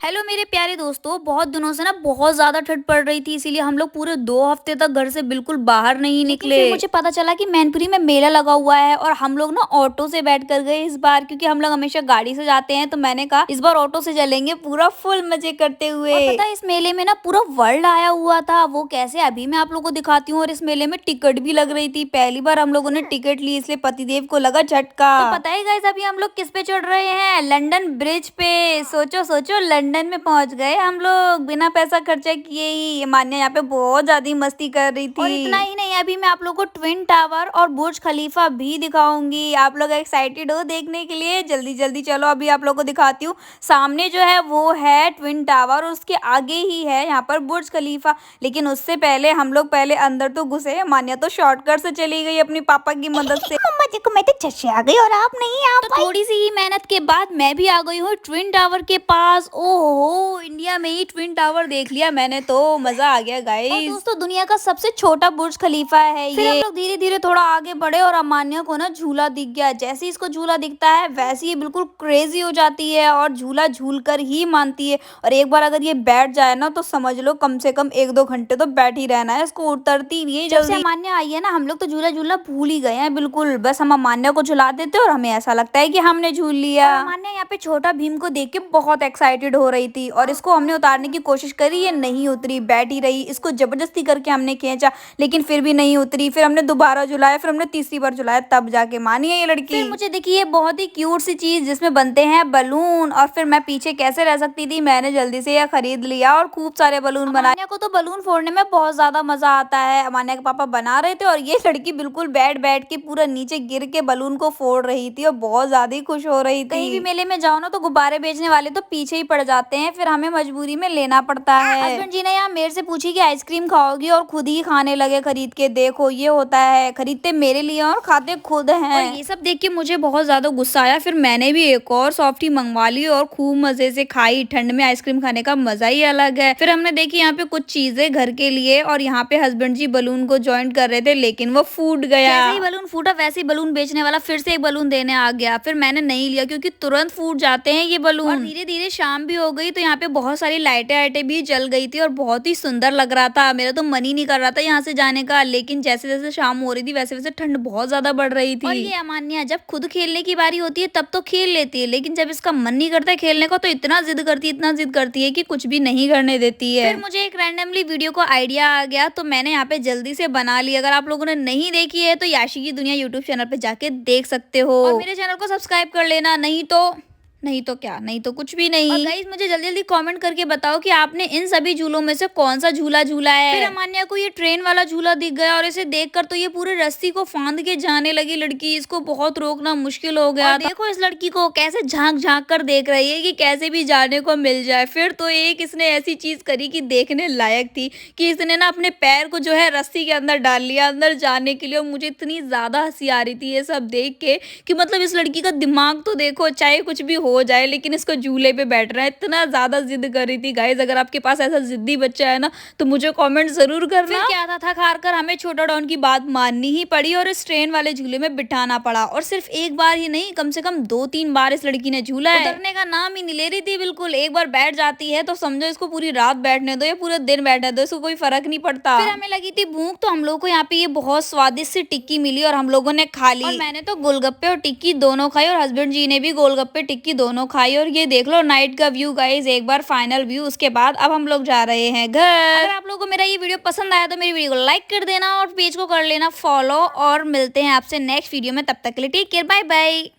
Hello मेरे प्यारे दोस्तों, बहुत दिनों से ना बहुत ज़्यादा ठंड पड़ रही थी, इसीलिए हम लोग पूरे 2 हफ्ते तक घर से बिल्कुल बाहर नहीं लेकिन निकले। फिर मुझे पता चला कि मैनपुरी में मेला लगा हुआ है और हम लोग ना ऑटो से बैठ कर गए इस बार, क्योंकि हम लोग हमेशा गाड़ी से जाते हैं। तो मैंने कहा इस बार ऑटो से चलेंगे पूरा फुल मजे करते हुए। और पता है इस मेले में ना पूरा वर्ल्ड आया हुआ था। वो कैसे, अभी मैं आप लोगों को दिखाती हूँ। और इस मेले में टिकट भी लग रही थी, पहली बार हम लोगों ने टिकट ली, इसलिए पतिदेव को लगा झटका। तो पता है गाइस, अभी हम लोग किस पे चढ़ रहे हैं? लंदन ब्रिज पे। सोचो सोचो, लंदन में पहुंच गए हम लोग बिना पैसा खर्चा किए ही। मान्या यहाँ पे बहुत ज्यादा मस्ती कर रही थी। और इतना ही नहीं, अभी मैं आप लोगों को ट्विन टावर और बुर्ज खलीफा भी दिखाऊंगी। आप लोग एक्साइटेड हो देखने के लिए? जल्दी जल्दी चलो, अभी आप लोगों को दिखाती हूँ। सामने जो है वो है ट्विन टावर, उसके आगे ही है यहाँ पर बुर्ज खलीफा। लेकिन उससे पहले हम लोग पहले अंदर तो घुसे। मान्या तो शॉर्टकट से चली गई अपनी पापा की मदद से। मम्मा जी को मैं तो झट से आ गई और आप नहीं आ पाई। थोड़ी सी ही मेहनत के बाद मैं भी आ गई हूँ ट्विन टावर के पास। ओहो, इंडिया में ही ट्विन टावर देख लिया मैंने, तो मजा आ गया गाइस। और दोस्तों, दुनिया का सबसे छोटा बुर्ज खलीफा है ये। फिर हम लोग धीरे धीरे थोड़ा आगे बढ़े और अमान्या को ना झूला दिख गया। जैसे ही इसको झूला दिखता है वैसे ही बिल्कुल क्रेजी हो जाती है और झूला झूल कर ही मानती है। और एक बार अगर ये बैठ जाए ना तो समझ लो कम से कम 1-2 घंटे तो बैठ ही रहना है, इसको उतरती नहीं है। जब से अमान्या आई है ना, हम लोग तो झूला झूलना भूल ही गए हैं बिल्कुल। बस हम अमान्या को झुला देते और हमें ऐसा लगता है कि हमने झूल लिया। और अमान्या यहाँ पे छोटा भीम को देख के बहुत एक्साइटेड हो रही थी और इसको हमने उतारने की कोशिश करी, ये नहीं उतरी, बैठी रही। इसको जबरदस्ती करके हमने खींचा लेकिन फिर भी नहीं उतरी। फिर हमने दोबारा झुलाया, फिर हमने तीसरी बार झुलाया, तब जाके मानी है ये लड़की। फिर मुझे देखी ये बहुत ही क्यूट सी चीज जिसमें बनते हैं बलून, और फिर मैं पीछे कैसे रह सकती थी, मैंने जल्दी से यह खरीद लिया और खूब सारे बलून बनाए। अमान्या को तो बलून फोड़ने में बहुत ज्यादा मजा आता है। अमान्या के पापा बना रहे थे और ये लड़की बिल्कुल बैठ बैठ के पूरा नीचे गिर के बलून को फोड़ रही थी और बहुत ज्यादा ही खुश हो रही थी। कहीं भी मेले में जाओ ना तो गुब्बारे बेचने वाले तो पीछे ही पड़ जाते हैं, फिर हमें मजबूरी में लेना पड़ता है। हस्बैंड जी ने यहाँ मेरे से पूछी कि आइसक्रीम खाओगी और खुद ही खाने लगे खरीद के। देखो ये होता है, खरीदते मेरे लिए और खाते खुद हैं। और ये सब देख के मुझे बहुत ज्यादा गुस्सा आया। फिर मैंने भी एक और सॉफ्टी मंगवा ली और खूब मजे से खाई। ठंड में आइसक्रीम खाने का मजा ही अलग है। फिर हमने देखी यहाँ पे कुछ चीजें घर के लिए, और यहाँ पे हस्बैंड जी बलून को ज्वाइन कर रहे थे लेकिन वो फूट गया। जैसे ही बलून फूटा वैसे ही बलून बेचने वाला फिर से एक बलून देने आ गया। फिर मैंने नहीं लिया क्योंकि तुरंत फूट जाते हैं ये बलून। और धीरे धीरे शाम भी हो गई तो यहाँ पे बहुत सारी लाइटें आइटें भी जल गई थी और बहुत ही सुंदर लग रहा था। मेरा तो मन ही नहीं कर रहा था यहाँ से जाने का, लेकिन जैसे जैसे शाम हो रही थी वैसे वैसे ठंड बहुत ज्यादा बढ़ रही थी। और ये अमान्या जब खुद खेलने की बारी होती है तब तो खेल लेती है, लेकिन जब इसका मन नहीं करता है खेलने को तो इतना जिद करती है कि कुछ भी नहीं करने देती है। फिर मुझे एक रैंडमली वीडियो को आइडिया आ गया तो मैंने यहाँ पे जल्दी से बना ली। अगर आप लोगों ने नहीं देखी है तो याशी की दुनिया यूट्यूब चैनल पे जाके देख सकते हो। और मेरे चैनल को सब्सक्राइब कर लेना, नहीं तो क्या, नहीं तो कुछ भी नहीं। और गाइस मुझे जल्दी जल्दी कमेंट करके बताओ कि आपने इन सभी झूलों में से कौन सा झूला झूला है। फिर अमान्या को ये ट्रेन वाला झूला दिख गया और इसे देखकर तो ये पूरे रस्सी को फांद के जाने लगी लड़की। इसको बहुत रोकना मुश्किल हो गया। देखो इस लड़की को कैसे झांक झांक कर देख रही है कि कैसे भी जाने को मिल जाए। फिर तो एक इसने ऐसी चीज करी कि देखने लायक थी कि इसने ना अपने पैर को जो है रस्सी के अंदर डाल लिया अंदर जाने के लिए। और मुझे इतनी ज्यादा हंसी आ रही थी ये सब देख के कि मतलब इस लड़की का दिमाग तो देखो, चाहे कुछ भी हो जाए लेकिन इसको झूले पे बैठना है, इतना ज्यादा जिद कर रही थी। गाइस अगर आपके पास ऐसा जिद्दी बच्चा है ना तो मुझे कमेंट जरूर करना। फिर क्या था, थक हार कर हमें छोटा डॉन की बात माननी ही पड़ी और इस ट्रेन वाले झूले में बिठाना पड़ा। और सिर्फ एक बार ही नहीं, कम से कम 2-3 बार इस लड़की ने झूला है। उतरने का नाम ही नहीं ले रही थी बिल्कुल। एक बार बैठ जाती है तो समझो इसको पूरी रात बैठने दो या पूरे दिन बैठने दो, इसको कोई फर्क नहीं पड़ता। फिर हमें लगी थी भूख तो हम लोग को यहाँ पे ये बहुत स्वादिष्ट सी टिक्की मिली और हम लोगों ने खा ली। और मैंने तो गोलगप्पे और टिक्की दोनों खाई और हस्बैंड जी ने भी गोलगप्पे टिक्की दोनों खाई। और ये देख लो नाइट का व्यू गाइस, एक बार फाइनल व्यू। उसके बाद अब हम लोग जा रहे हैं घर। अगर आप लोगों को मेरा ये वीडियो पसंद आया तो मेरी वीडियो को लाइक कर देना और पेज को कर लेना फॉलो। और मिलते हैं आपसे नेक्स्ट वीडियो में, तब तक के लिए टेक केयर, बाय बाय।